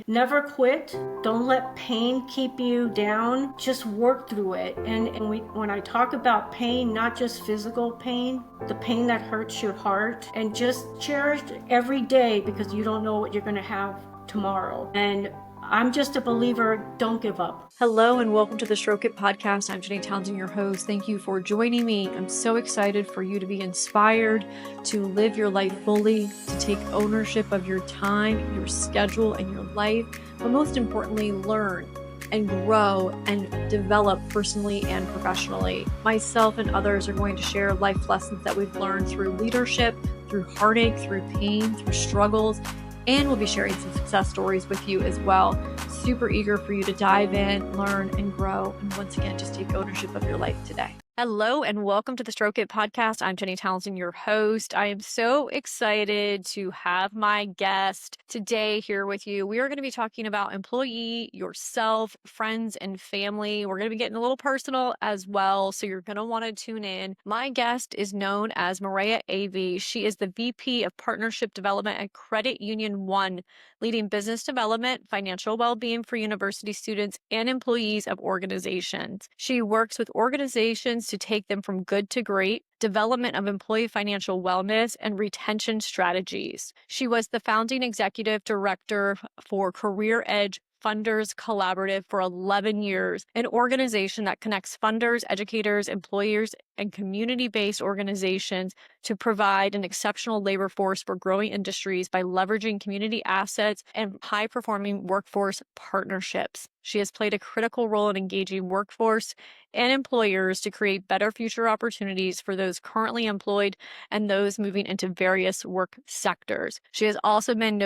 Never quit. Don't let pain keep you down. Just work through it. When I talk about pain, not just physical pain, the pain that hurts your heart, and just cherish every day because you don't know what you're going to have tomorrow. And I'm just a believer. Don't give up. Hello and welcome to the Stroke It podcast. I'm Jenny Townsend, your host. Thank you for joining me. I'm so excited for you to be inspired to live your life fully, to take ownership of your time, your schedule, and your life, but most importantly, learn and grow and develop personally and professionally. Myself and others are going to share life lessons that we've learned through leadership, through heartache, through pain, through struggles, and we'll be sharing some success stories with you as well. Super eager for you to dive in, learn, and grow. And once again, just take ownership of your life today. Hello and welcome to the Stroke It podcast. I'm Jenny Townsend, your host. I am so excited to have my guest today here with you. We are going to be talking about employee, yourself, friends, and family. We're going to be getting a little personal as well, so you're going to want to tune in. My guest is known as Mireya Eavey. She is the VP of Partnership Development at Credit Union One, leading business development, financial well-being for university students and employees of organizations. She works with organizations to take them from good to great, development of employee financial wellness, and retention strategies. She was the founding executive director for Career Edge Funders Collaborative for 11 years, an organization that connects funders, educators, employers, and community-based organizations to provide an exceptional labor force for growing industries by leveraging community assets and high-performing workforce partnerships. She has played a critical role in engaging workforce and employers to create better future opportunities for those currently employed and those moving into various work sectors. She has also been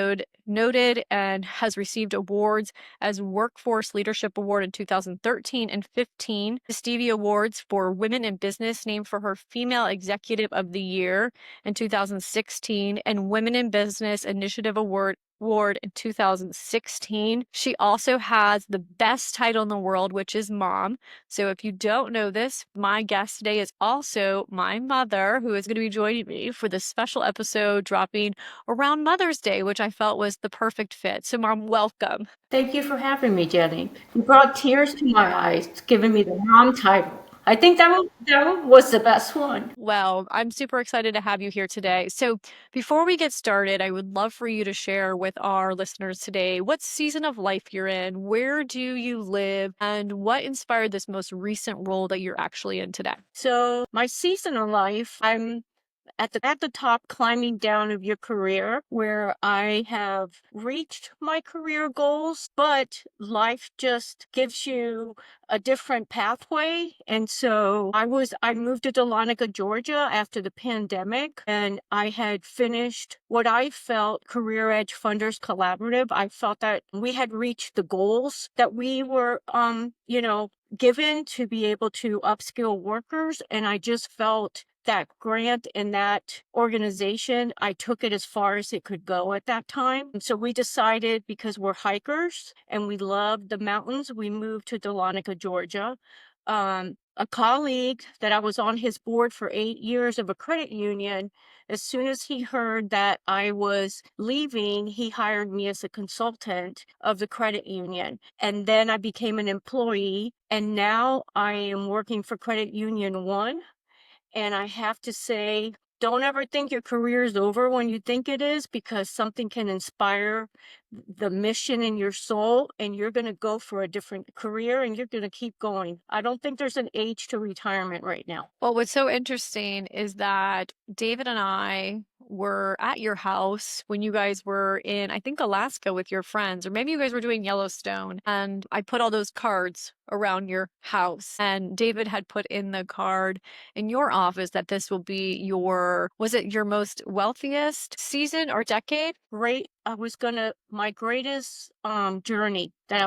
noted and has received awards as Workforce Leadership Award in 2013 and 15, the Stevie Awards for Women in Business named for her Female Executive of the Year in 2016, and Women in Business Initiative Award in 2016. She also has the best title in the world, which is mom. So if you don't know this, my guest today is also my mother, who is going to be joining me for this special episode dropping around Mother's Day, which I felt was the perfect fit. So Mom, welcome. Thank you for having me, Jenny. You brought tears to my eyes, giving me the mom title. I think that was the best one. Well, I'm super excited to have you here today. So before we get started, I would love for you to share with our listeners today what season of life you're in, where do you live, and what inspired this most recent role that you're actually in today. So my season of life, I'm at the top climbing down of your career, where I have reached my career goals, but life just gives you a different pathway. And so I moved to Dahlonega, Georgia after the pandemic, and I had finished what I felt Career Edge Funders Collaborative. I felt that we had reached the goals that we were given to be able to upskill workers, and I just felt that grant and that organization, I took it as far as it could go at that time. And so we decided, because we're hikers and we love the mountains, we moved to Dahlonega, Georgia. A colleague that I was on his board for 8 years of a credit union, as soon as he heard that I was leaving, he hired me as a consultant of the credit union. And then I became an employee, and now I am working for Credit Union One. And I have to say, don't ever think your career is over when you think it is, because something can inspire the mission in your soul, and you're going to go for a different career and you're going to keep going. I don't think there's an age to retirement right now. Well, what's so interesting is that David and I were at your house when you guys were in, I think, Alaska with your friends, or maybe you guys were doing Yellowstone. And I put all those cards around your house, and David had put in the card in your office that this will be was it your most wealthiest season or decade? Right. My greatest journey, that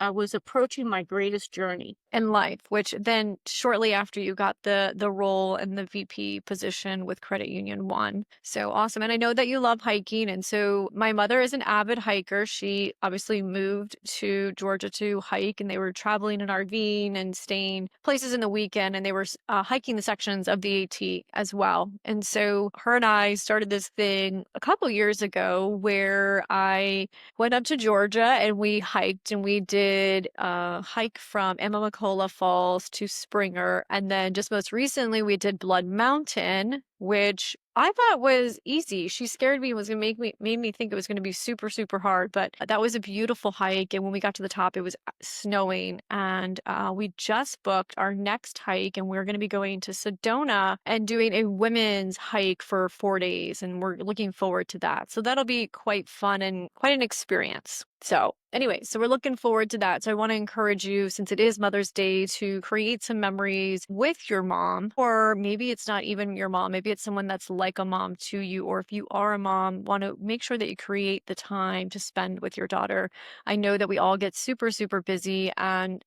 I was approaching my greatest journey in life, which then shortly after you got the role in the VP position with Credit Union One. So awesome. And I know that you love hiking. And so my mother is an avid hiker. She obviously moved to Georgia to hike, and they were traveling traveling and RVing and staying places in the weekend, and they were hiking the sections of the AT as well. And so her and I started this thing a couple years ago where I went up to Georgia and we hiked, and we did a hike from Amamacola Falls to Springer. And then just most recently we did Blood Mountain, which I thought was easy. She scared me, was gonna made me think it was gonna be super, super hard, but that was a beautiful hike. And when we got to the top, it was snowing, and we just booked our next hike, and we're gonna be going to Sedona and doing a women's hike for 4 days, and we're looking forward to that. So that'll be quite fun and quite an experience. So anyway, so we're looking forward to that. So I want to encourage you, since it is Mother's Day, to create some memories with your mom, or maybe it's not even your mom. Maybe it's someone that's like a mom to you, or if you are a mom, want to make sure that you create the time to spend with your daughter. I know that we all get super, super busy, and,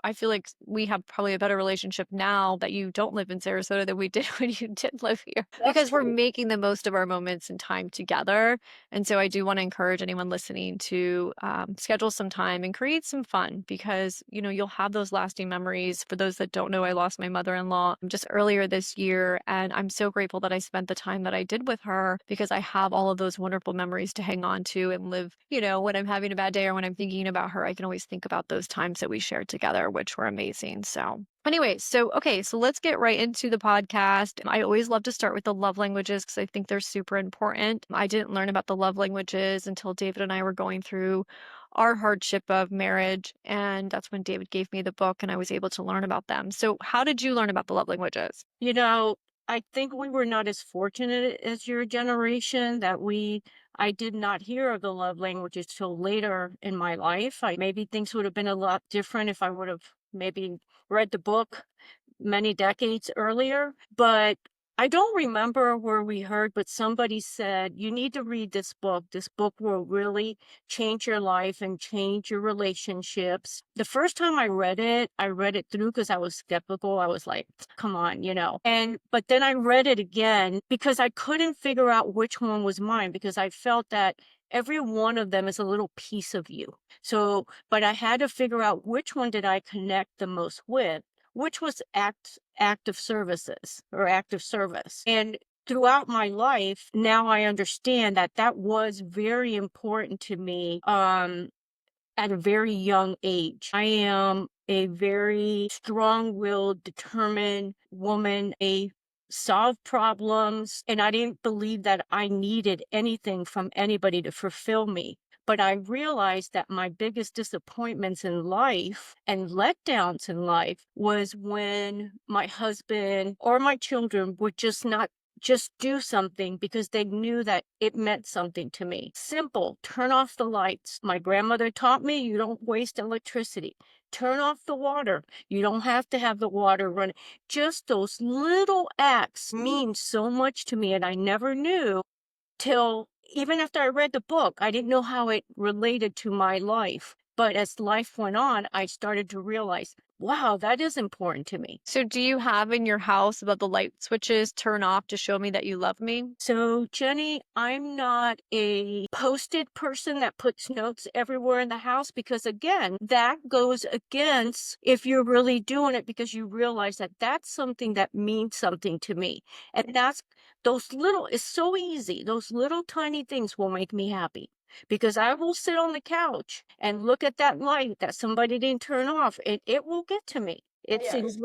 I feel like we have probably a better relationship now that you don't live in Sarasota than we did when you did live here, That's because we're true. making the most of our moments and time together. And so I do want to encourage anyone listening to schedule some time and create some fun, because, you'll have those lasting memories. For those that don't know, I lost my mother-in-law just earlier this year, and I'm so grateful that I spent the time that I did with her, because I have all of those wonderful memories to hang on to and live. When I'm having a bad day or when I'm thinking about her, I can always think about those times that we shared together, which were amazing. So anyway, okay, so let's get right into the podcast. I always love to start with the love languages because I think they're super important. I didn't learn about the love languages until David and I were going through our hardship of marriage, and that's when David gave me the book and I was able to learn about them. So how did you learn about the love languages? I think we were not as fortunate as your generation that I did not hear of the love languages till later in my life. Maybe things would have been a lot different if I would have maybe read the book many decades earlier. But I don't remember where we heard, but somebody said, you need to read this book. This book will really change your life and change your relationships. The first time I read it through because I was skeptical. I was like, come on. But then I read it again because I couldn't figure out which one was mine, because I felt that every one of them is a little piece of you. So, but I had to figure out which one did I connect the most with, which was active services or active service. And throughout my life, now I understand that that was very important to me at a very young age. I am a very strong-willed, determined woman, a solve problems, and I didn't believe that I needed anything from anybody to fulfill me. But I realized that my biggest disappointments in life and letdowns in life was when my husband or my children would not just do something because they knew that it meant something to me. Simple, turn off the lights. My grandmother taught me you don't waste electricity. Turn off the water. You don't have to have the water running. Just those little acts mean so much to me, and I never knew till even after I read the book. I didn't know how it related to my life. But as life went on, I started to realize, wow, that is important to me. So do you have in your house about the light switches turn off to show me that you love me? So, Jenny, I'm not a posted person that puts notes everywhere in the house, because, again, that goes against if you're really doing it because you realize that that's something that means something to me. And it's so easy. Those little tiny things will make me happy. Because I will sit on the couch and look at that light that somebody didn't turn off, and it will get to me. It's Yes.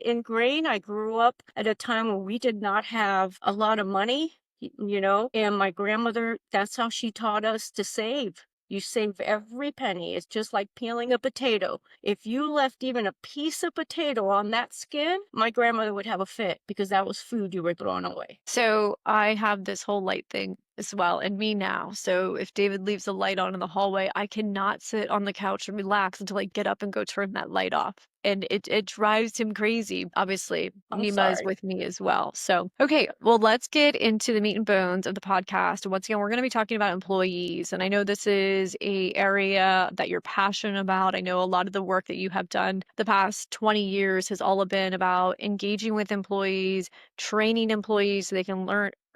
ingrained. I grew up at a time when we did not have a lot of money, and my grandmother, that's how she taught us to save. You save every penny. It's just like peeling a potato. If you left even a piece of potato on that skin, my grandmother would have a fit, because that was food you were throwing away. So I have this whole light thing as well in me now. So if David leaves the light on in the hallway, I cannot sit on the couch and relax until I get up and go turn that light off. And it drives him crazy. Obviously, I'm Nima is sorry. with me as well. So, okay, well, let's get into the meat and bones of the podcast. Once again, we're going to be talking about employees. And I know this is a area that you're passionate about. I know a lot of the work that you have done the past 20 years has all been about engaging with employees, training employees so they can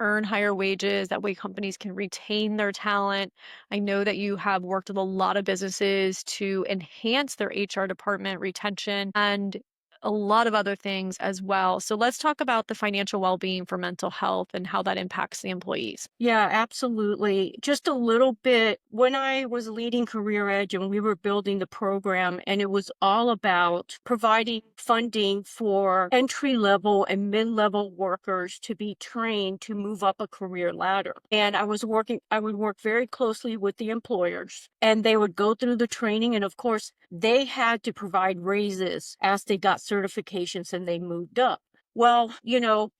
earn higher wages. That way companies can retain their talent. I know that you have worked with a lot of businesses to enhance their HR department retention and a lot of other things as well. So let's talk about the financial well-being for mental health and how that impacts the employees. Yeah, absolutely. Just a little bit when I was leading Career Edge and we were building the program, and it was all about providing funding for entry level and mid level workers to be trained to move up a career ladder. And I would work very closely with the employers, and they would go through the training. And of course, they had to provide raises as they got certifications and they moved up. Well,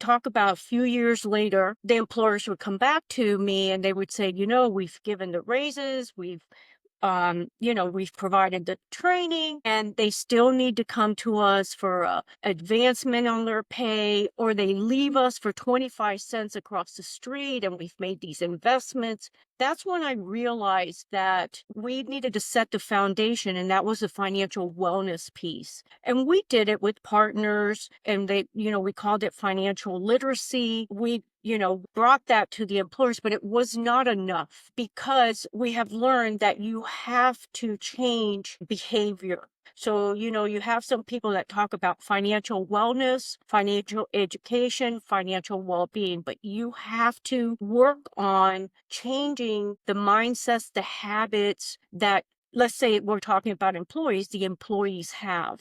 talk about a few years later, the employers would come back to me and they would say, we've given the raises, we've provided the training, and they still need to come to us for advancement on their pay, or they leave us for 25 cents across the street and we've made these investments. That's when I realized that we needed to set the foundation, and that was the financial wellness piece. And we did it with partners, and we called it financial literacy. We brought that to the employers, but it was not enough because we have learned that you have to change behavior. So, you have some people that talk about financial wellness, financial education, financial well-being, but you have to work on changing the mindsets, the habits that, let's say we're talking about employees, the employees have.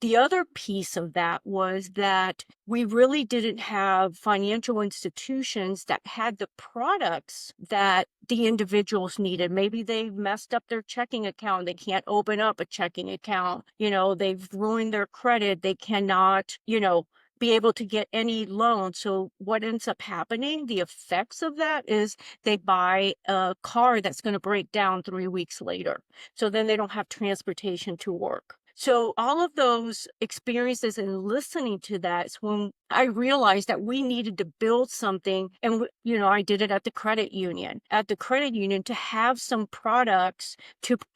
The other piece of that was that we really didn't have financial institutions that had the products that the individuals needed. Maybe they've messed up their checking account. They can't open up a checking account. They've ruined their credit. They cannot, be able to get any loan. So what ends up happening, the effects of that is they buy a car that's going to break down 3 weeks later. So then they don't have transportation to work. So all of those experiences and listening to that is when I realized that we needed to build something. And, I did it at the credit union. At the credit union, to have some products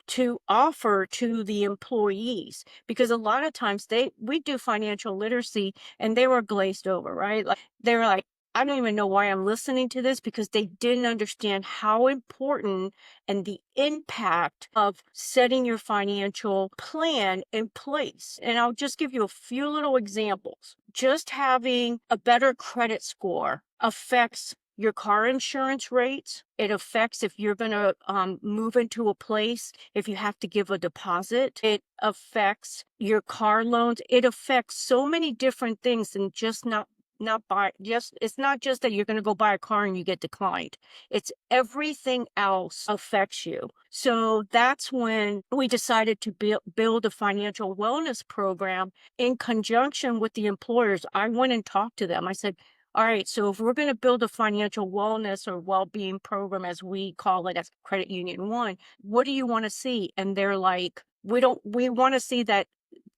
to offer to the employees, because a lot of times we do financial literacy and they were glazed over, right? Like they were like, I don't even know why I'm listening to this, because they didn't understand how important and the impact of setting your financial plan in place. And I'll just give you a few little examples. Just having a better credit score affects your car insurance rates. It affects if you're going to move into a place, if you have to give a deposit. It affects your car loans. It affects so many different things, and it's not just that you're going to go buy a car and you get declined. It's everything else affects you. So that's when we decided to build a financial wellness program in conjunction with the employers. I went and talked to them. I said, all right, so if we're going to build a financial wellness or well-being program, as we call it, as Credit Union One, what do you want to see? And they're like, we want to see that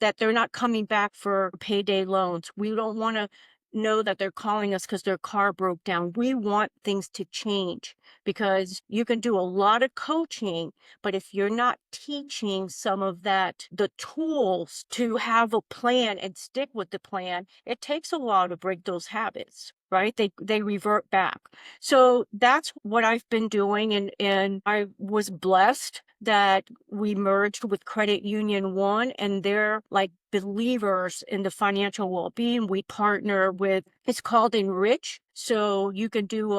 they're not coming back for payday loans. We don't want to know that they're calling us because their car broke down. We want things to change, because you can do a lot of coaching, but if you're not teaching some of that, the tools to have a plan and stick with the plan, it takes a while to break those habits. Right? They revert back. So that's what I've been doing. And I was blessed that we merged with Credit Union One, and they're like believers in the financial well-being. We partner with, it's called Enrich. So you can do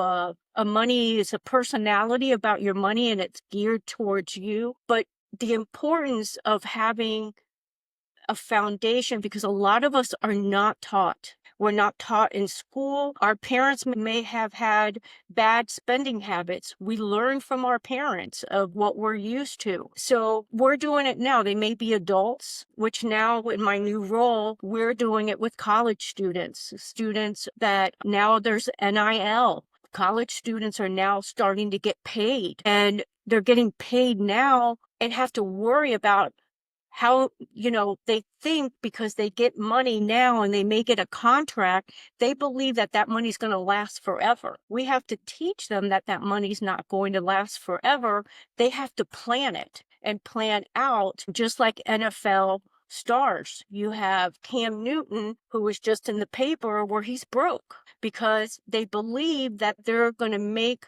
it's a personality about your money, and it's geared towards you. But the importance of having a foundation, because a lot of us are not taught. We're not taught in school. Our parents may have had bad spending habits. We learn from our parents of what we're used to. So we're doing it now. They may be adults, which now in my new role, we're doing it with college students that now there's NIL. College students are now starting to get paid, and they're getting paid now and have to worry about how, they think because they get money now and they make it a contract, they believe that money's going to last forever. We have to teach them that money's not going to last forever. They have to plan it and plan out, just like NFL stars. You have Cam Newton, who was just in the paper where he's broke because they believe that they're going to make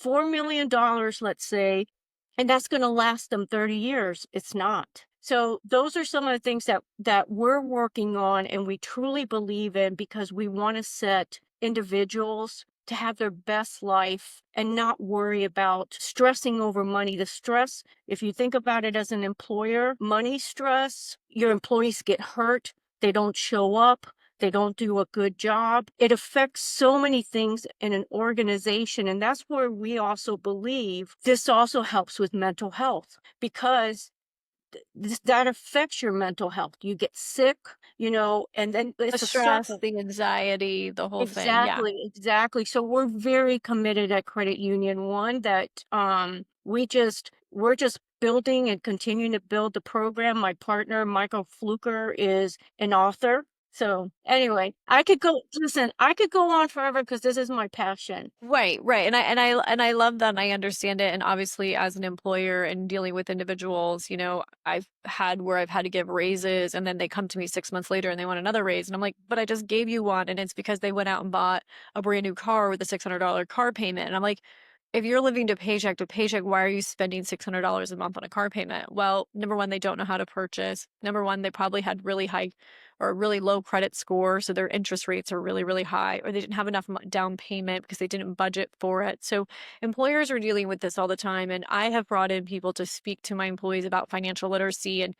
$4 million, let's say, and that's going to last them 30 years. It's not. So those are some of the things that we're working on and we truly believe in because we want to set individuals to have their best life and not worry about stressing over money. The stress, if you think about it as an employer, money stress, your employees get hurt, they don't show up, they don't do a good job. It affects so many things in an organization. And that's where we also believe this also helps with mental health because that affects your mental health. You get sick, and then The it's a stress, circle. the anxiety, the whole thing. Yeah. Exactly, exactly. So we're very committed at Credit Union One that we're just building and continuing to build the program. My partner, Michael Fluker, is an author. So anyway, I could go on forever because this is my passion. Right, right. And I love that and I understand it. And obviously as an employer and dealing with individuals, I've had where I've had to give raises and then they come to me 6 months later and they want another raise. And I'm like, but I just gave you one. And it's because they went out and bought a brand new car with a $600 car payment. And I'm like, if you're living to paycheck, why are you spending $600 a month on a car payment? Well, number one, they don't know how to purchase. Number one, they probably had really high or a really low credit score, so their interest rates are really, really high, or they didn't have enough down payment because they didn't budget for it. So employers are dealing with this all the time, and I have brought in people to speak to my employees about financial literacy and,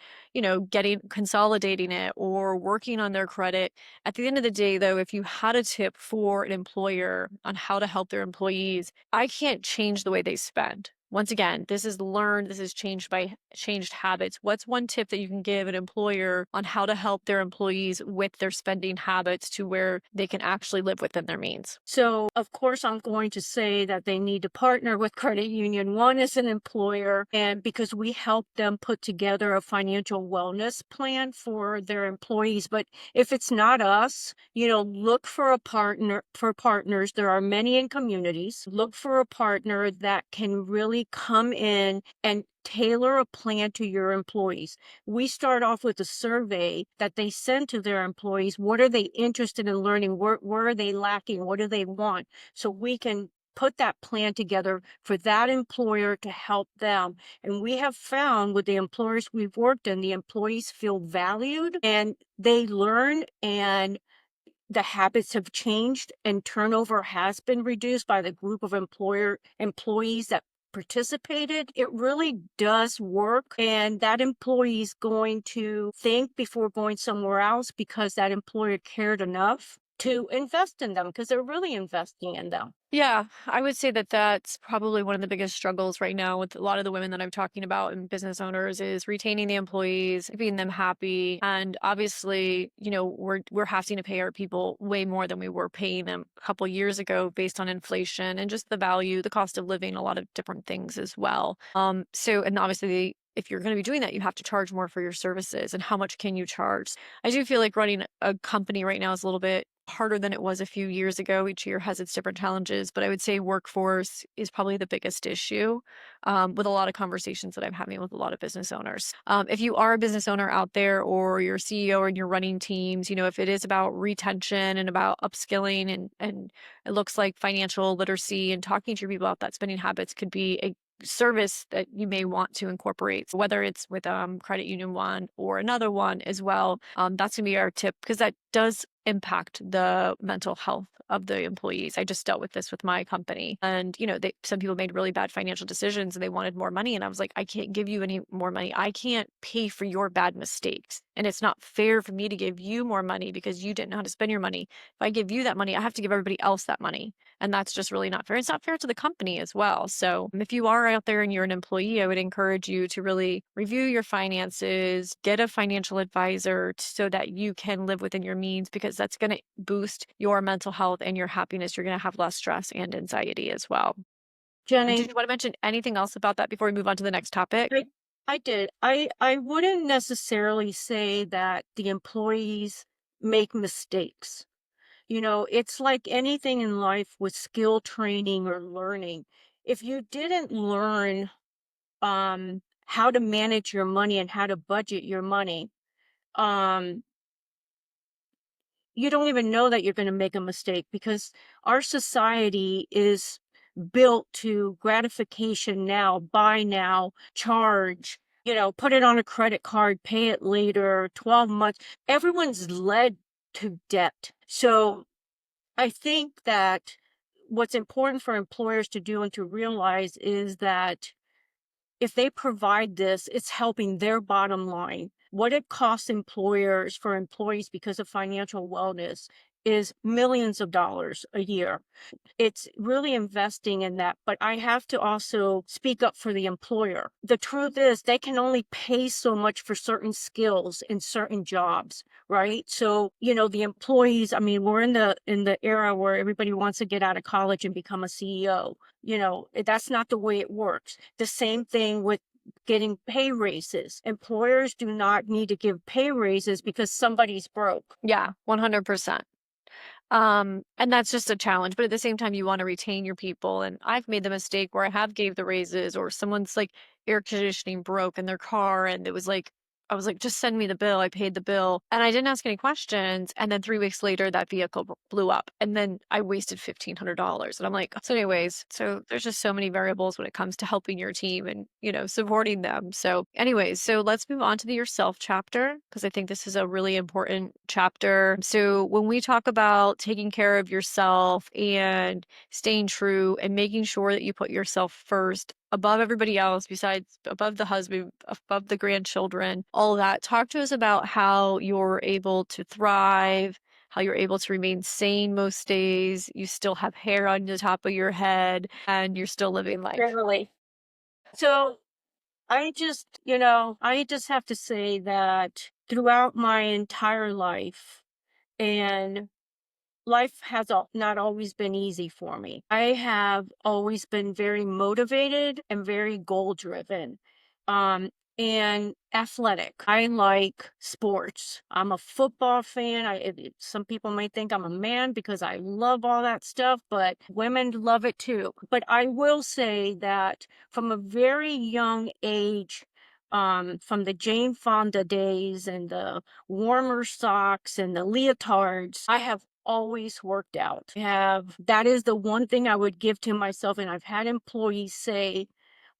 consolidating it or working on their credit. At the end of the day, though, if you had a tip for an employer on how to help their employees, I can't change the way they spend. Once again, this is learned, this is changed by changed habits. What's one tip that you can give an employer on how to help their employees with their spending habits to where they can actually live within their means? So, of course, I'm going to say that they need to partner with Credit Union One as an employer, and because we help them put together a financial wellness plan for their employees. But if it's not us, look for a partner, for partners. There are many in communities. Look for a partner that can really come in and tailor a plan to your employees. We start off with a survey that they send to their employees. What are they interested in learning? Where are they lacking? What do they want? So we can put that plan together for that employer to help them. And we have found with the employers we've worked in, the employees feel valued and they learn and the habits have changed and turnover has been reduced by the group of employees that participated. It really does work. And that employee is going to think before going somewhere else because that employer cared enough to invest in them because they're really investing in them. Yeah, I would say that that's probably one of the biggest struggles right now with a lot of the women that I'm talking about and business owners is retaining the employees, keeping them happy. And obviously, we're having to pay our people way more than we were paying them a couple years ago based on inflation and just the value, the cost of living, a lot of different things as well. And obviously if you're going to be doing that, you have to charge more for your services. And how much can you charge? I do feel like running a company right now is a little bit harder than it was a few years ago. Each year has its different challenges, but I would say workforce is probably the biggest issue with a lot of conversations that I'm having with a lot of business owners. If you are a business owner out there or you're a CEO and you're running teams, if it is about retention and about upskilling and it looks like financial literacy and talking to your people about that spending habits could be a service that you may want to incorporate, whether it's with Credit Union One or another one as well. That's gonna be our tip because that does impact the mental health of the employees. I just dealt with this with my company, and some people made really bad financial decisions and they wanted more money, and I was like, I can't give you any more money. I can't pay for your bad mistakes, and it's not fair for me to give you more money because you didn't know how to spend your money. If I give you that money, I have to give everybody else that money. And that's just really not fair. It's not fair to the company as well. So if you are out there and you're an employee, I would encourage you to really review your finances, get a financial advisor so that you can live within your means because that's going to boost your mental health and your happiness. You're going to have less stress and anxiety as well. Did Jenny, you want to mention anything else about that before we move on to the next topic? I did. I wouldn't necessarily say that the employees make mistakes. It's like anything in life with skill training or learning. If you didn't learn how to manage your money and how to budget your money, um, you don't even know that you're going to make a mistake because our society is built to gratification now, buy now, charge, put it on a credit card, pay it later, 12 months. Everyone's led to debt. So I think that what's important for employers to do and to realize is that if they provide this, it's helping their bottom line. What it costs employers for employees because of financial wellness is millions of dollars a year. It's really investing in that, but I have to also speak up for the employer. The truth is they can only pay so much for certain skills in certain jobs, right? So, the employees, I mean, we're in the era where everybody wants to get out of college and become a CEO. That's not the way it works. The same thing with getting pay raises. Employers do not need to give pay raises because somebody's broke. Yeah, 100%. And that's just a challenge, but at the same time, you want to retain your people. And I've made the mistake where I have gave the raises, or someone's like air conditioning broke in their car, and it was like, I was like, just send me the bill. I paid the bill and I didn't ask any questions. And then 3 weeks later, that vehicle blew up, and then I wasted $1,500. And I'm like, so anyways, so there's just so many variables when it comes to helping your team and, supporting them. So anyways, so let's move on to the yourself chapter, because I think this is a really important chapter. So when we talk about taking care of yourself and staying true and making sure that you put yourself first above everybody else, besides above the husband, above the grandchildren, all that. Talk to us about how you're able to thrive, how you're able to remain sane most days. You still have hair on the top of your head and you're still living life. Really. So I just have to say that throughout my entire life, and life has not always been easy for me. I have always been very motivated and very goal driven. Um, and athletic. I like sports. I'm a football fan. Some people might think I'm a man because I love all that stuff, but women love it too. But I will say that from a very young age, from the Jane Fonda days and the warmer socks and the leotards, I have always worked out. That is the one thing I would give to myself. And I've had employees say,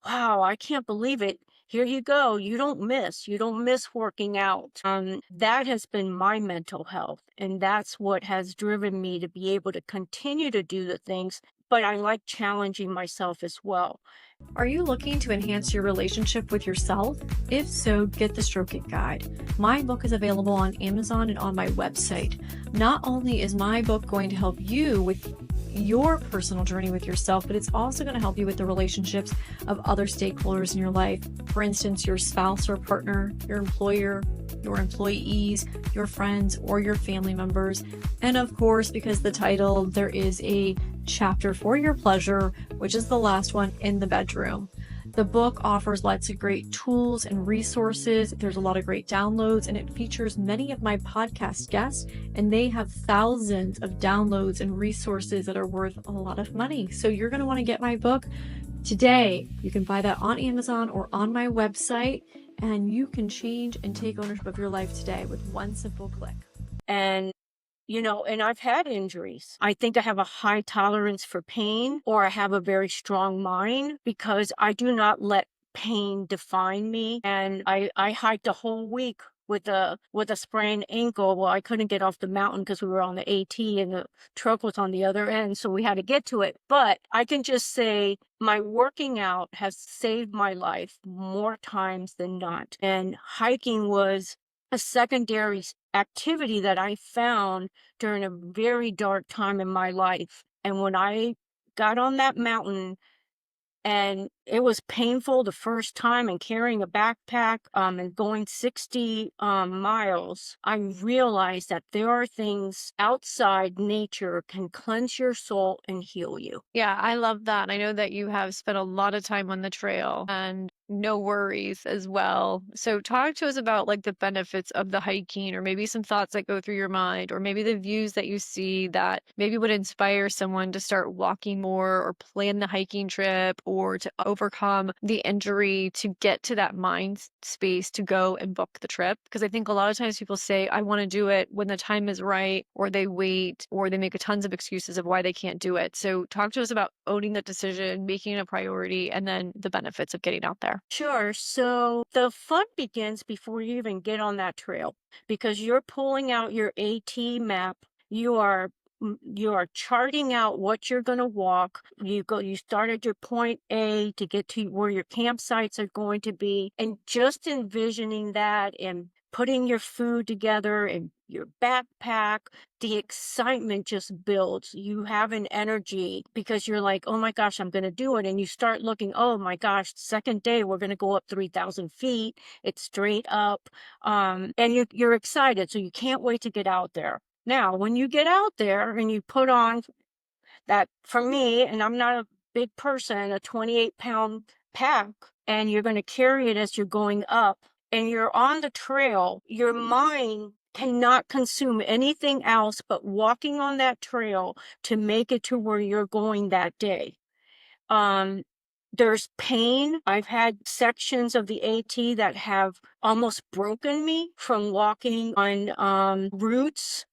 wow, I can't believe it. Here you go. You don't miss. You don't miss working out. That has been my mental health. And that's what has driven me to be able to continue to do the things. But I like challenging myself as well. Are you looking to enhance your relationship with yourself? If so, get the Stroke It Guide. My book is available on Amazon and on my website. Not only is my book going to help you with your personal journey with yourself, but it's also going to help you with the relationships of other stakeholders in your life. For instance, your spouse or partner, your employer, your employees, your friends, or your family members. And of course, because the title, there is a chapter for your pleasure, which is the last one, in the bedroom. The book offers lots of great tools and resources. There's a lot of great downloads, and it features many of my podcast guests, and they have thousands of downloads and resources that are worth a lot of money. So you're going to want to get my book today. You can buy that on Amazon or on my website, and you can change and take ownership of your life today with one simple click. And and I've had injuries. I think I have a high tolerance for pain, or I have a very strong mind because I do not let pain define me. And I hiked a whole week with a sprained ankle. Well, I couldn't get off the mountain because we were on the AT and the truck was on the other end, so we had to get to it. But I can just say my working out has saved my life more times than not. And hiking was a secondary activity that I found during a very dark time in my life. And when I got on that mountain, and it was painful the first time, and carrying a backpack and going 60 miles, I realized that there are things outside nature can cleanse your soul and heal you. Yeah, I love that. I know that you have spent a lot of time on the trail, and No worries as well. So talk to us about like the benefits of the hiking or maybe some thoughts that go through your mind or maybe the views that you see that maybe would inspire someone to start walking more or plan the hiking trip or to overcome the injury to get to that mind space to go and book the trip. Because I think a lot of times people say, I want to do it when the time is right, or they wait, or they make a tons of excuses of why they can't do it. So talk to us about owning that decision, making it a priority, and then the benefits of getting out there. Sure. So the fun begins before you even get on that trail because you're pulling out your AT map. You are charting out what you're going to walk. You start at your point A to get to where your campsites are going to be, and just envisioning that and putting your food together and your backpack, the excitement just builds. You have an energy because you're like, oh my gosh, I'm going to do it. And you start looking, oh my gosh, second day, we're going to go up 3,000 feet. It's straight up. And you're excited. So you can't wait to get out there. Now, when you get out there and you put on that, for me, and I'm not a big person, a 28-pound pack, and you're going to carry it as you're going up and you're on the trail, your mind cannot consume anything else but walking on that trail to make it to where you're going that day. Um, there's pain. I've had sections of the AT that have almost broken me from walking on routes,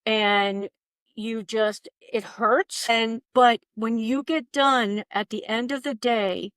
and it hurts. But when you get done at the end of the day,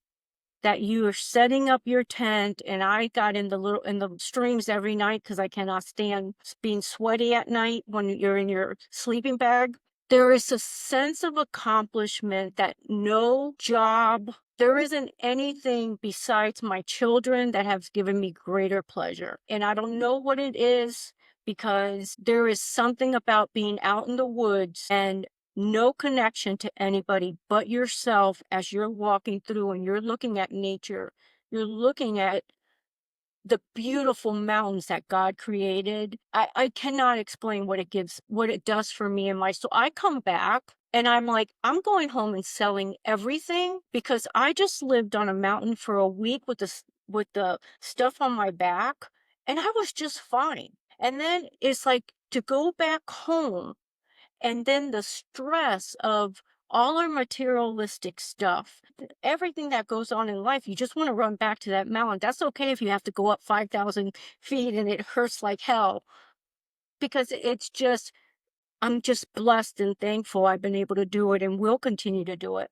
that you are setting up your tent, and I got in the streams every night because I cannot stand being sweaty at night when you're in your sleeping bag. There is a sense of accomplishment that no job, there isn't anything besides my children that has given me greater pleasure. And I don't know what it is, because there is something about being out in the woods and no connection to anybody but yourself as you're walking through and you're looking at nature. You're looking at the beautiful mountains that God created. I cannot explain what it does for me and my soul. I come back and I'm like, I'm going home and selling everything because I just lived on a mountain for a week with the stuff on my back, and I was just fine. And then it's like to go back home, and then the stress of all our materialistic stuff, everything that goes on in life, you just want to run back to that mountain. That's okay if you have to go up 5,000 feet and it hurts like hell, because I'm just blessed and thankful I've been able to do it and will continue to do it.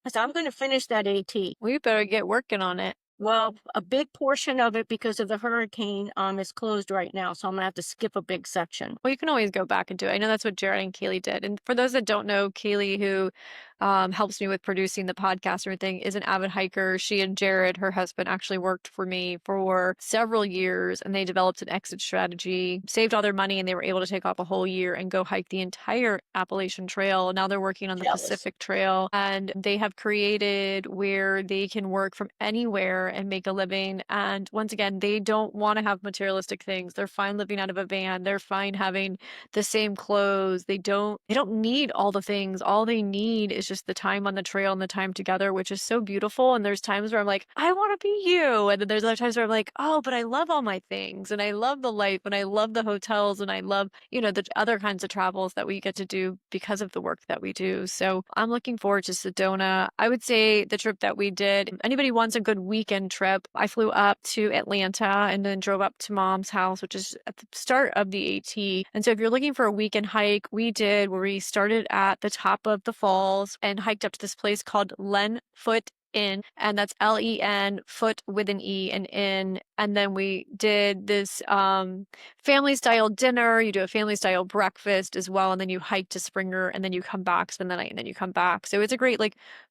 So I'm going to finish that AT. We better get working on it. Well, a big portion of it, because of the hurricane, is closed right now, so I'm gonna have to skip a big section. Well, you can always go back and do it. I know that's what Jared and Kaylee did. And for those that don't know, Kaylee, who helps me with producing the podcast and everything, is an avid hiker. She and Jared, her husband, actually worked for me for several years, and they developed an exit strategy, saved all their money, and they were able to take off a whole year and go hike the entire Appalachian Trail. Now they're working on the Jealous. Pacific Trail, and they have created where they can work from anywhere and make a living. And once again, they don't want to have materialistic things. They're fine living out of a van. They're fine having the same clothes. They don't need all the things. All they need is just the time on the trail and the time together, which is so beautiful. And there's times where I'm like, I want to be you. And then there's other times where I'm like, oh, but I love all my things, and I love the life, and I love the hotels, and I love, the other kinds of travels that we get to do because of the work that we do. So I'm looking forward to Sedona. I would say the trip that we did, if anybody wants a good weekend trip, I flew up to Atlanta and then drove up to Mom's house, which is at the start of the AT. And so if you're looking for a weekend hike, we started at the top of the falls and hiked up to this place called Lenfoot Inn, and that's Len, foot with an E and in. And then we did this family style dinner. You do a family style breakfast as well, and then you hike to Springer, and then you come back, spend the night, and then you come back. So it's a great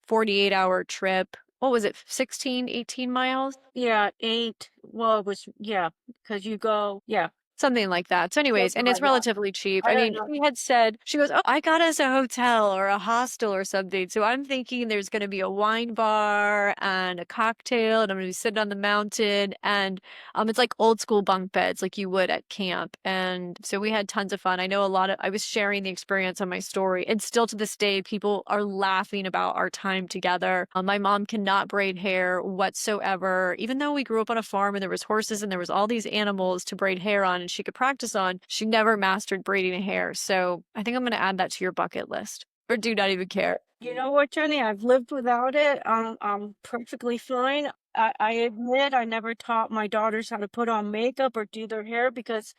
48-hour trip. What was it, 16, 18 miles? Yeah, 8. Well, it was, yeah, because you go, yeah, Something like that. So anyways, Something and it's like that. relatively cheap. I I don't mean, know. she had said, she goes, "Oh, I got us a hotel or a hostel or something." So I'm thinking there's going to be a wine bar and a cocktail, and I'm going to be sitting on the mountain. And it's like old school bunk beds, like you would at camp. And so we had tons of fun. I know I was sharing the experience on my story, and still to this day, people are laughing about our time together. My mom cannot braid hair whatsoever, even though we grew up on a farm and there was horses and there was all these animals to braid hair on and she could practice on. She never mastered braiding hair. So I think I'm going to add that to your bucket list, or do not even care. You know what, Jenny? I've lived without it. I'm perfectly fine. I admit I never taught my daughters how to put on makeup or do their hair because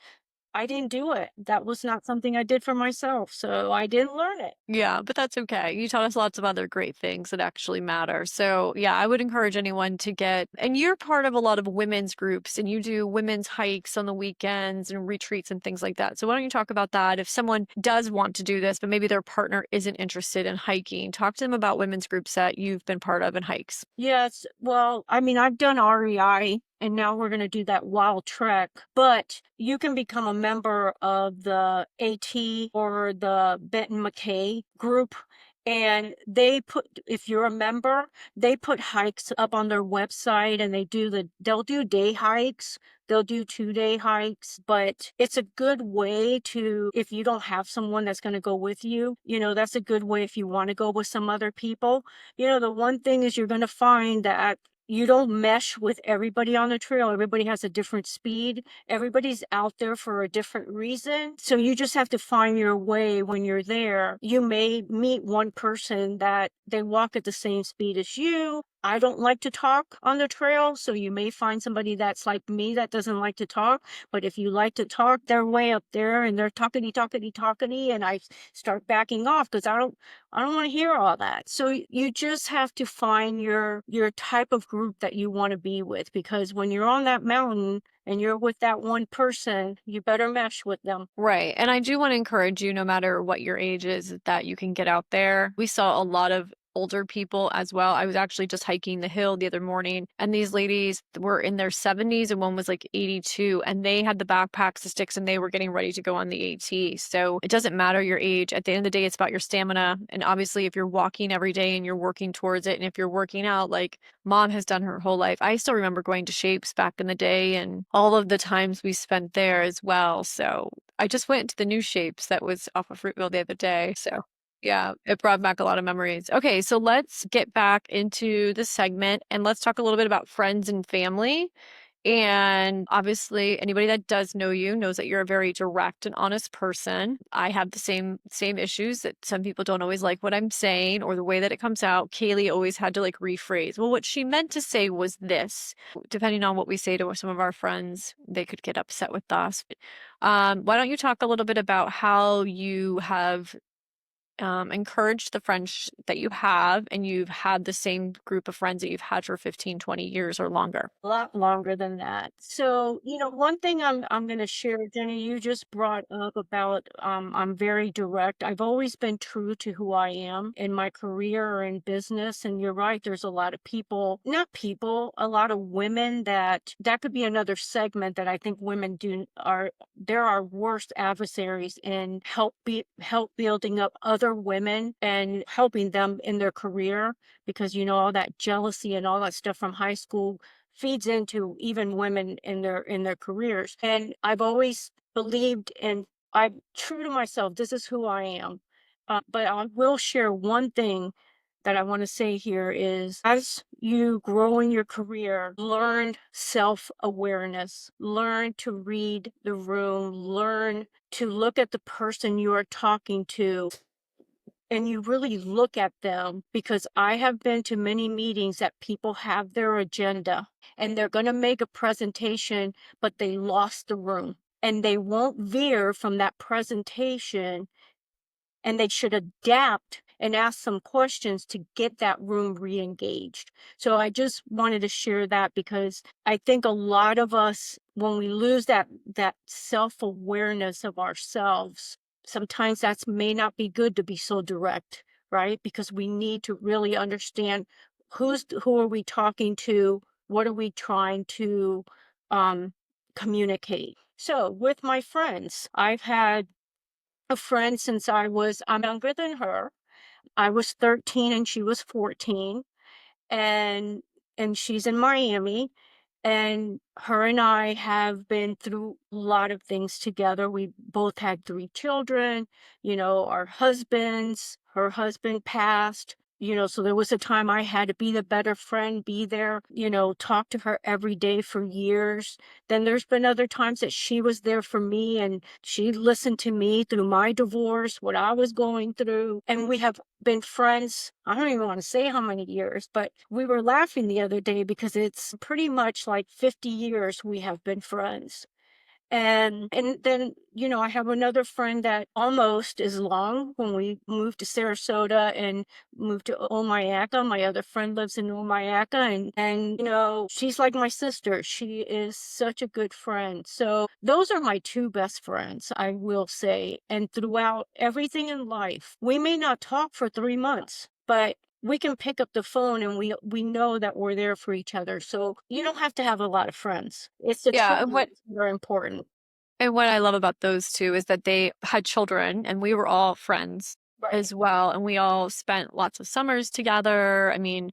I didn't do it. That was not something I did for myself, so I didn't learn it. Yeah, but that's okay. You taught us lots of other great things that actually matter. So, yeah, I would encourage anyone to and you're part of a lot of women's groups and you do women's hikes on the weekends and retreats and things like that. So, why don't you talk about that? If someone does want to do this, but maybe their partner isn't interested in hiking, talk to them about women's groups that you've been part of and hikes. Yes, well, I mean, I've done REI and now we're going to do that wild trek, but you can become a member of the AT or the Benton McKay group. And if you're a member, they put hikes up on their website and they'll do day hikes. They'll do 2-day hikes, but it's a good way if you don't have someone that's going to go with you, that's a good way if you want to go with some other people. The one thing is you're going to find that you don't mesh with everybody on the trail. Everybody has a different speed. Everybody's out there for a different reason. So you just have to find your way when you're there. You may meet one person that they walk at the same speed as you. I don't like to talk on the trail, so you may find somebody that's like me that doesn't like to talk. But if you like to talk, they're way up there and they're talkity, talkity, talkity, and I start backing off because I don't want to hear all that. So you just have to find your type of group that you want to be with, because when you're on that mountain and you're with that one person, you better mesh with them. Right. And I do want to encourage you, no matter what your age is, that you can get out there. We saw a lot of older people as well. I was actually just hiking the hill the other morning, and these ladies were in their 70s and one was like 82, and they had the backpacks, the sticks, and they were getting ready to go on the AT. So it doesn't matter your age. At the end of the day, it's about your stamina. And obviously, if you're walking every day and you're working towards it, and if you're working out like mom has done her whole life, I still remember going to Shapes back in the day and all of the times we spent there as well. So I just went to the new Shapes that was off of Fruitville the other day. So yeah, it brought back a lot of memories. Okay, so let's get back into the segment and let's talk a little bit about friends and family. And obviously, anybody that does know you knows that you're a very direct and honest person. I have the same issues that some people don't always like what I'm saying or the way that it comes out. Kaylee always had to like rephrase. Well, what she meant to say was this. Depending on what we say to some of our friends, they could get upset with us. Why don't you talk a little bit about how you have encouraged the friends that you have, and you've had the same group of friends that you've had for 15, 20 years or longer? A lot longer than that. So, one thing I'm going to share, Jenny, you just brought up about I'm very direct. I've always been true to who I am in my career or in business. And you're right, there's a lot of people, not people, a lot of women that could be another segment that I think women there are worst adversaries in help building up other women and helping them in their career, because all that jealousy and all that stuff from high school feeds into even women in their careers. And I've always believed, and I'm true to myself. This is who I am. But I will share one thing that I want to say here is, as you grow in your career, learn self-awareness, learn to read the room, learn to look at the person you are talking to, and you really look at them, because I have been to many meetings that people have their agenda and they're going to make a presentation, but they lost the room and they won't veer from that presentation, and they should adapt and ask some questions to get that room re-engaged. So I just wanted to share that, because I think a lot of us, when we lose that self-awareness of ourselves, sometimes that may not be good to be so direct, right? Because we need to really understand who are we talking to, what are we trying to um, communicate. So with my friends, I've had a friend since I'm younger than her. I was 13 and she was 14, and she's in Miami, and her and I have been through a lot of things together. We both had 3 children, our husbands, her husband passed, so there was a time I had to be the better friend, be there, talk to her every day for years. Then there's been other times that she was there for me and she listened to me through my divorce, what I was going through. And we have been friends, I don't even want to say how many years, but we were laughing the other day because it's pretty much like 50 years we have been friends. And then, I have another friend that almost as long when we moved to Sarasota and moved to Omayaka. My other friend lives in Omayaka, and she's like my sister. She is such a good friend. So those are my 2 best friends, I will say. And throughout everything in life, we may not talk for 3 months, but we can pick up the phone and we know that we're there for each other. So you don't have to have a lot of friends. It's the Yeah, 2 that are important. and what I love about those two is that they had children and we were all friends Right. as well. And we all spent lots of summers together. I mean,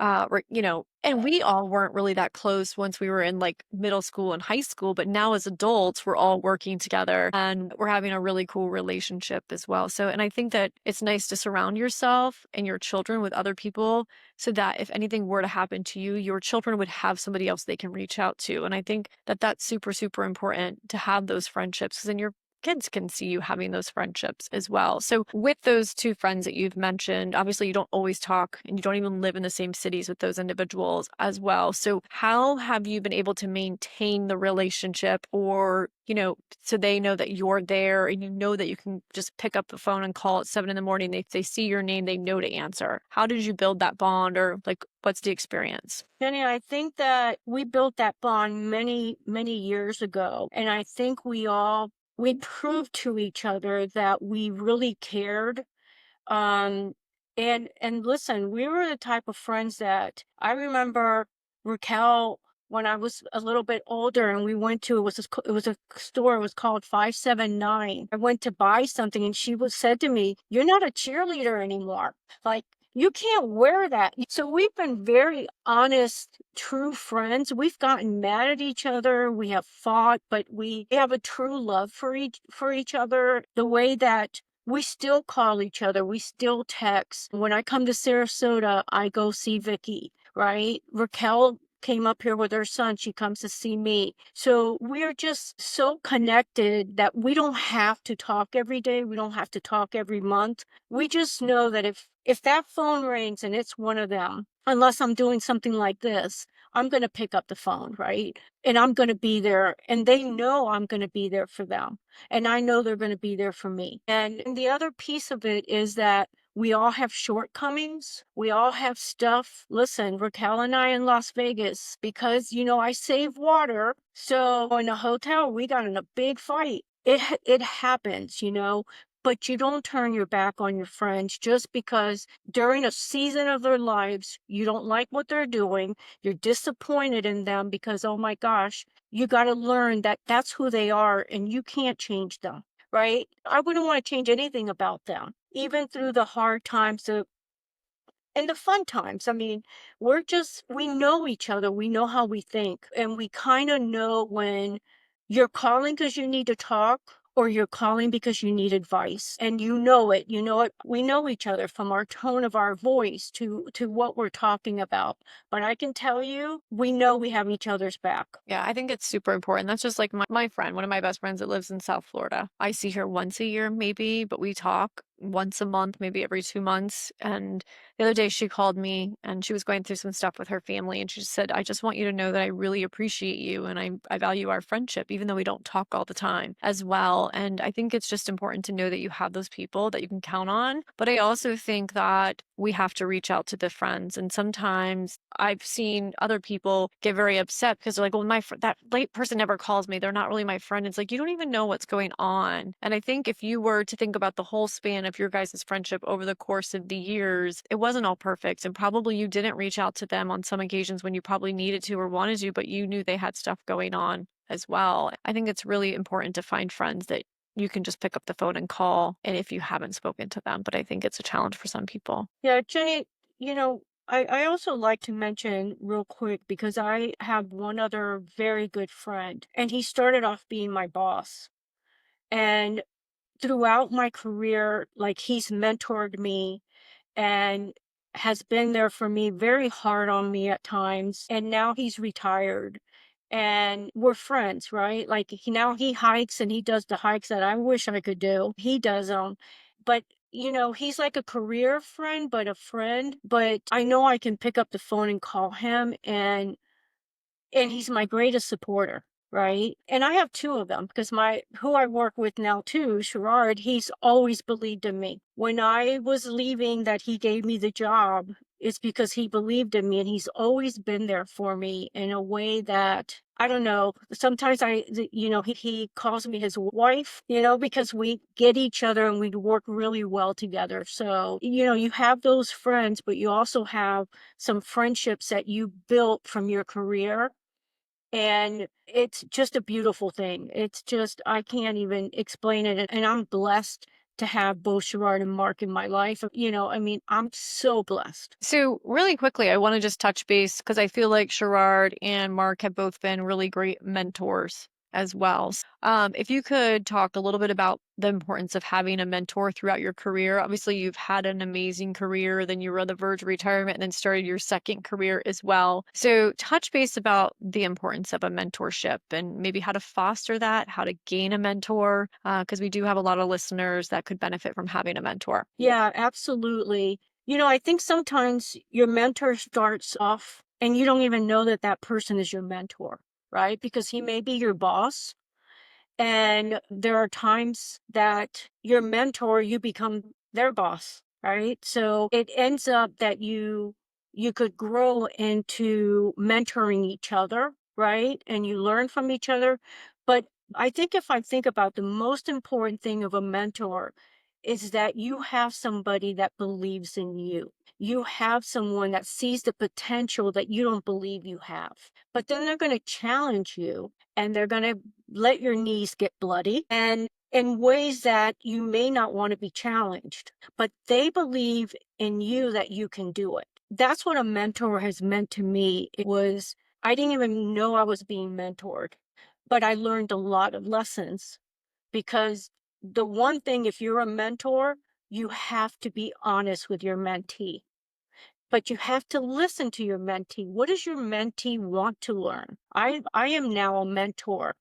and we all weren't really that close once we were in like middle school and high school, but now as adults, we're all working together and we're having a really cool relationship as well. So, and I think that it's nice to surround yourself and your children with other people so that if anything were to happen to you, your children would have somebody else they can reach out to. And I think that that's super, super important to have those friendships because then your kids can see you having those friendships as well. So, with those 2 friends that you've mentioned, obviously you don't always talk and you don't even live in the same cities with those individuals as well. So, how have you been able to maintain the relationship or, so they know that you're there and you know that you can just pick up the phone and call at 7 in the morning. They see your name, they know to answer. How did you build that bond or like what's the experience? Jenny, I think that we built that bond many, many years ago. And I think we proved to each other that we really cared. Um, and listen, we were the type of friends that I remember Raquel when I was a little bit older and we went to it was a store, it was called 579. I went to buy something and said to me, "You're not a cheerleader anymore. Like you can't wear that." So we've been very honest, true friends. We've gotten mad at each other. We have fought, but we have a true love for each other. The way that we still call each other. We still text. When I come to Sarasota, I go see Vicky, right? Raquel came up here with her son. She comes to see me. So we're just so connected that we don't have to talk every day. We don't have to talk every month. We just know that if that phone rings and it's one of them, unless I'm doing something like this, I'm going to pick up the phone, right? And I'm going to be there. And they know I'm going to be there for them. And I know they're going to be there for me. And the other piece of it is that we all have shortcomings. We all have stuff. Listen, Raquel and I in Las Vegas, because, I save water. So in a hotel, we got in a big fight. It happens, but you don't turn your back on your friends just because during a season of their lives, you don't like what they're doing. You're disappointed in them because, oh my gosh, you got to learn that that's who they are and you can't change them, right? I wouldn't want to change anything about them, even through the hard times and the fun times. I mean, we know each other. We know how we think. And we kind of know when you're calling because you need to talk or you're calling because you need advice. And you know it. You know it. We know each other from our tone of our voice to what we're talking about. But I can tell you, we know we have each other's back. Yeah, I think it's super important. That's just like my friend, one of my best friends that lives in South Florida. I see her once a year, maybe, but we talk once a month, maybe every 2 months. And the other day she called me and she was going through some stuff with her family. And she just said, I just want you to know that I really appreciate you and I value our friendship, even though we don't talk all the time as well. And I think it's just important to know that you have those people that you can count on. But I also think that we have to reach out to the friends. And sometimes I've seen other people get very upset because they're like, well, that late person never calls me. They're not really my friend. It's like, you don't even know what's going on. And I think if you were to think about the whole span of your guys' friendship over the course of the years, it wasn't all perfect. And probably you didn't reach out to them on some occasions when you probably needed to or wanted to, but you knew they had stuff going on as well. I think it's really important to find friends that you can just pick up the phone and call, and if you haven't spoken to them, but I think it's a challenge for some people. Yeah, Jenny, I also like to mention real quick because I have one other very good friend, and he started off being my boss. And throughout my career, like he's mentored me and has been there for me, very hard on me at times. And now he's retired and we're friends, right? Like now he hikes and he does the hikes that I wish I could do. He does them. But he's like a career friend, but a friend. But I know I can pick up the phone and call him, and he's my greatest supporter, right? And I have two of them because my who I work with now too, Sherrard, he's always believed in me. When I was leaving that he gave me the job, it's because he believed in me, and he's always been there for me in a way that I don't know. Sometimes he calls me his wife, because we get each other and we work really well together. So, you have those friends, but you also have some friendships that you built from your career, and it's just a beautiful thing. It's just, I can't even explain it. And I'm blessed to have both Sherrard and Mark in my life. I'm so blessed. So really quickly, I want to just touch base because I feel like Sherrard and Mark have both been really great mentors as well. If you could talk a little bit about the importance of having a mentor throughout your career. Obviously, you've had an amazing career, then you were on the verge of retirement and then started your second career as well. So touch base about the importance of a mentorship and maybe how to foster that, how to gain a mentor, because we do have a lot of listeners that could benefit from having a mentor. Yeah, absolutely. I think sometimes your mentor starts off and you don't even know that that person is your mentor, right? Because he may be your boss. And there are times that your mentor, you become their boss, right? So it ends up that you could grow into mentoring each other, right? And you learn from each other. But I think if I think about the most important thing of a mentor is that you have somebody that believes in you. You have someone that sees the potential that you don't believe you have. But then they're going to challenge you, and they're going to let your knees get bloody, and in ways that you may not want to be challenged, but they believe in you that you can do it. That's what a mentor has meant to me. I didn't even know I was being mentored, but I learned a lot of lessons because the one thing, if you're a mentor, you have to be honest with your mentee, but you have to listen to your mentee. What does your mentee want to learn? I am now a mentor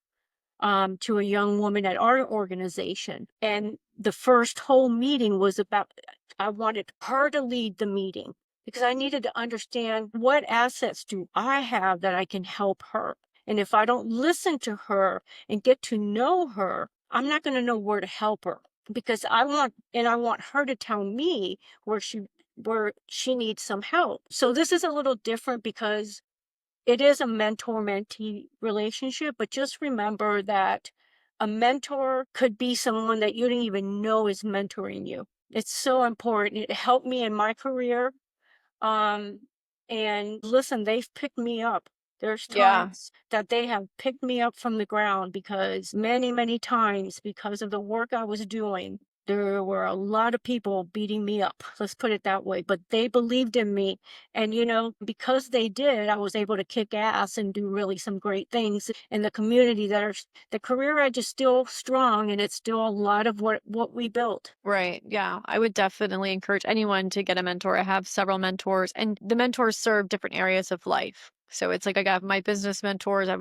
to a young woman at our organization. And the first whole meeting was about, I wanted her to lead the meeting because I needed to understand what assets do I have that I can help her. And if I don't listen to her and get to know her, I'm not going to know where to help her because I want her to tell me where she needs some help. So this is a little different because it is a mentor-mentee relationship, but just remember that a mentor could be someone that you didn't even know is mentoring you. It's so important. It helped me in my career. Um, and listen, they've picked me up. There's Yeah. times that they have picked me up from the ground because many, many times, because of the work I was doing, there were a lot of people beating me up. Let's put it that way. But they believed in me. And, because they did, I was able to kick ass and do really some great things in the community the career edge is still strong, and it's still a lot of what we built. Right. Yeah. I would definitely encourage anyone to get a mentor. I have several mentors, and the mentors serve different areas of life. So it's like I got my business mentors, I have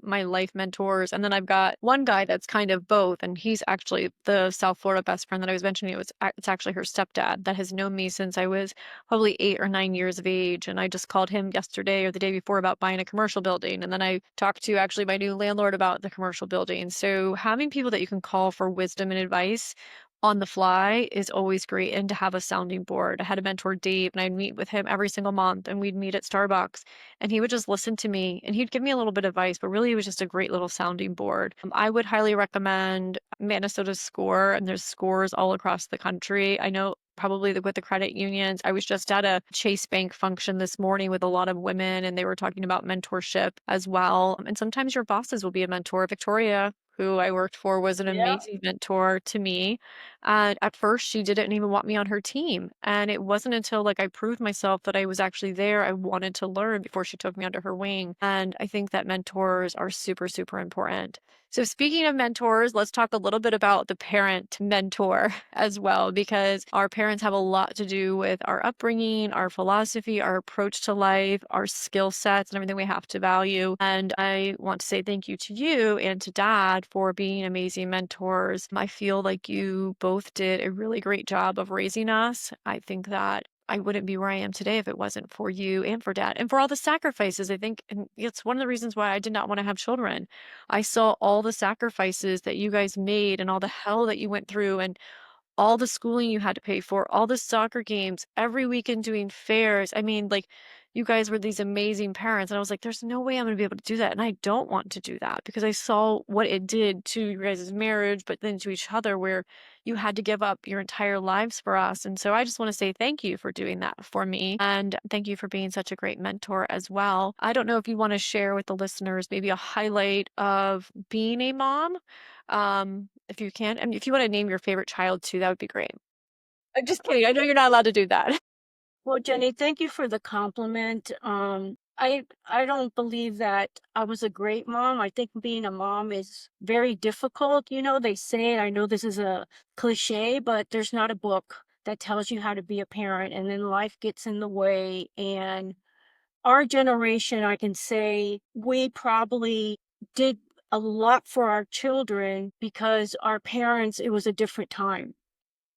my life mentors, and then I've got one guy that's kind of both, and he's actually the South Florida best friend that I was mentioning. It's actually her stepdad that has known me since I was probably 8 or 9 years of age, and I just called him yesterday or the day before about buying a commercial building, and then I talked to actually my new landlord about the commercial building. So having people that you can call for wisdom and advice on the fly is always great, and to have a sounding board. I had a mentor, Dave, and I'd meet with him every single month, and we'd meet at Starbucks, and he would just listen to me, and he'd give me a little bit of advice, but really it was just a great little sounding board. I would highly recommend Minnesota's Score, and there's scores all across the country. I know probably with the credit unions. I was just at a Chase Bank function this morning with a lot of women, and they were talking about mentorship as well. And sometimes your bosses will be a mentor. Victoria, who I worked for, was an Yeah. amazing mentor to me. And at first, she didn't even want me on her team. And it wasn't until like I proved myself that I was actually there, I wanted to learn before she took me under her wing. And I think that mentors are super, super important. So, speaking of mentors, let's talk a little bit about the parent mentor as well, because our parents have a lot to do with our upbringing, our philosophy, our approach to life, our skill sets, and everything we have to value. And I want to say thank you to you and to dad for being amazing mentors. I feel like you both did a really great job of raising us. I think that I wouldn't be where I am today if it wasn't for you and for dad and for all the sacrifices. I think, and it's one of the reasons why I did not want to have children. I saw all the sacrifices that you guys made and all the hell that you went through and all the schooling you had to pay for, all the soccer games, every weekend doing fairs. I mean, like, you guys were these amazing parents. And I was like, there's no way I'm going to be able to do that. And I don't want to do that because I saw what it did to you guys' marriage, but then to each other, where you had to give up your entire lives for us. And so I just want to say thank you for doing that for me. And thank you for being such a great mentor as well. I don't know if you want to share with the listeners maybe a highlight of being a mom, if you can. I mean, if you want to name your favorite child too, that would be great. I'm just kidding. I know you're not allowed to do that. Well, Jenny, thank you for the compliment. I don't believe that I was a great mom. I think being a mom is very difficult. You know, they say it. I know this is a cliche, but there's not a book that tells you how to be a parent, and then life gets in the way. And our generation, I can say, we probably did a lot for our children because our parents, it was a different time.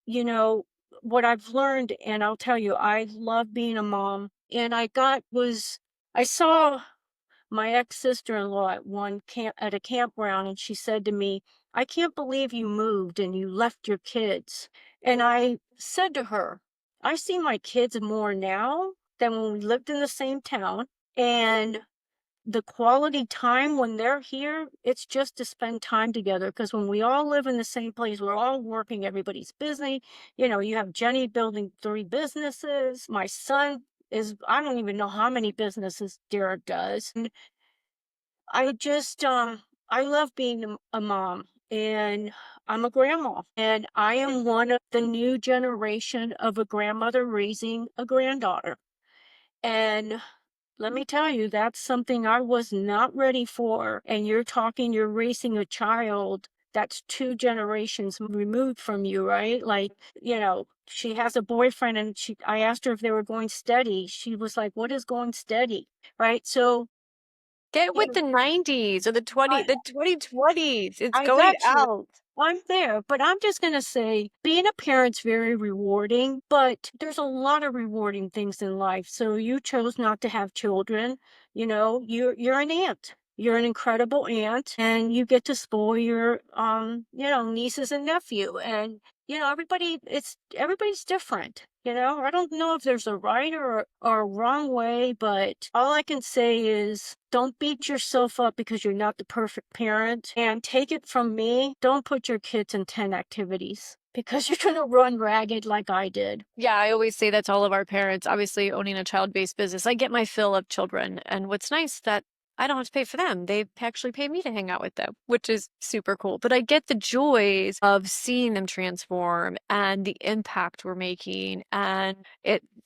You know, what I've learned, and I'll tell you, I love being a mom. And I saw my ex-sister-in-law at one camp at a campground, and she said to me, I can't believe you moved and you left your kids. And I said to her, I see my kids more now than when we lived in the same town. And the quality time when they're here, it's just to spend time together. Because when we all live in the same place, we're all working, everybody's busy. You know, you have Jenny building 3 businesses. My son I don't even know how many businesses Derek does. And I just, I love being a mom. And I'm a grandma. And I am one of the new generation of a grandmother raising a granddaughter. And let me tell you, that's something I was not ready for. And you're racing a child that's 2 generations removed from you, right? Like, she has a boyfriend, and I asked her if they were going steady. She was like, what is going steady? Right. So, Get you with know, the 90s or I, the 2020s. It's I going got you. out. I'm there, but I'm just going to say being a parent's very rewarding, but there's a lot of rewarding things in life. So you chose not to have children. You're an aunt. You're an incredible aunt, and you get to spoil your nieces and nephew. And everybody's different. I don't know if there's a right or a wrong way, but all I can say is don't beat yourself up because you're not the perfect parent. And take it from me, don't put your kids in 10 activities because you're going to run ragged like I did. Yeah, I always say that to all of our parents. Obviously, owning a child-based business, I get my fill of children. And what's nice that I don't have to pay for them. They actually pay me to hang out with them, which is super cool. But I get the joys of seeing them transform and the impact we're making. And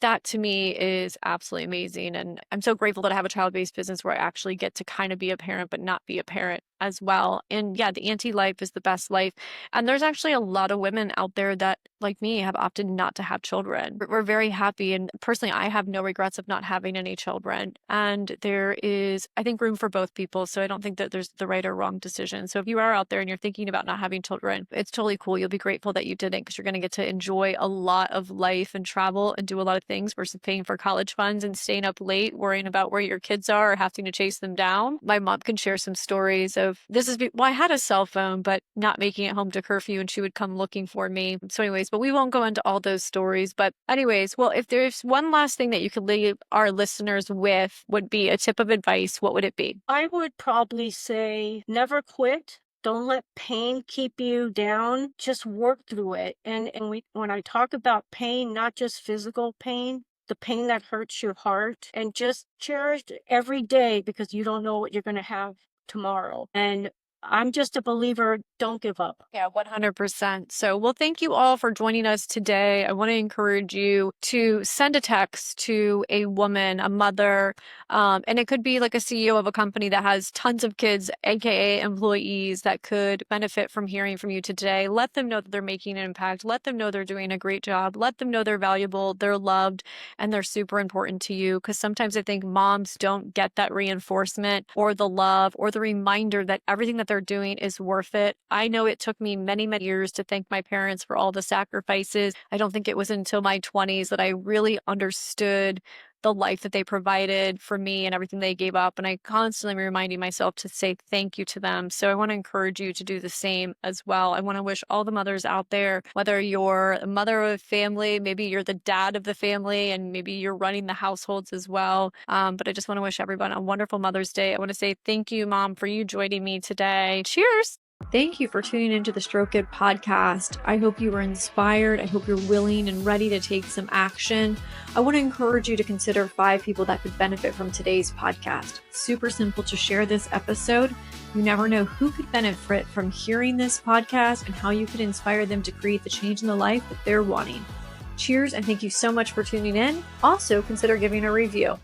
that to me is absolutely amazing. And I'm so grateful that I have a child-based business where I actually get to kind of be a parent, but not be a parent as well. And yeah, the auntie life is the best life. And there's actually a lot of women out there that like me, have opted not to have children. We're very happy. And personally, I have no regrets of not having any children. And there is, I think, room for both people. So I don't think that there's the right or wrong decision. So if you are out there and you're thinking about not having children, it's totally cool. You'll be grateful that you didn't, because you're going to get to enjoy a lot of life and travel and do a lot of things versus paying for college funds and staying up late worrying about where your kids are or having to chase them down. My mom can share some stories of well, I had a cell phone, but not making it home to curfew, and she would come looking for me. So anyways, but we won't go into all those stories. But anyways, well, if there's one last thing that you could leave our listeners with, would be a tip of advice, what would it be? I would probably say never quit. Don't let pain keep you down. Just work through it. And when I talk about pain, not just physical pain, the pain that hurts your heart, and just cherish every day, because you don't know what you're going to have tomorrow. And I'm just a believer, don't give up. Yeah, 100%. So, well, thank you all for joining us today. I want to encourage you to send a text to a woman, a mother, and it could be like a CEO of a company that has tons of kids, aka employees, that could benefit from hearing from you today. Let them know that they're making an impact. Let them know they're doing a great job. Let them know they're valuable, they're loved, and they're super important to you. Because sometimes I think moms don't get that reinforcement or the love or the reminder that everything that they're doing is worth it. I know it took me many, many years to thank my parents for all the sacrifices. I don't think it was until my 20s that I really understood the life that they provided for me and everything they gave up. And I constantly reminding myself to say thank you to them. So I want to encourage you to do the same as well. I want to wish all the mothers out there, whether you're a mother of a family, maybe you're the dad of the family, and maybe you're running the households as well. But I just want to wish everyone a wonderful Mother's Day. I want to say thank you, Mom, for you joining me today. Cheers. Thank you for tuning into the Stroke It podcast. I hope you were inspired. I hope you're willing and ready to take some action. I want to encourage you to consider 5 people that could benefit from today's podcast. Super simple to share this episode. You never know who could benefit from hearing this podcast and how you could inspire them to create the change in the life that they're wanting. Cheers, and thank you so much for tuning in. Also, consider giving a review.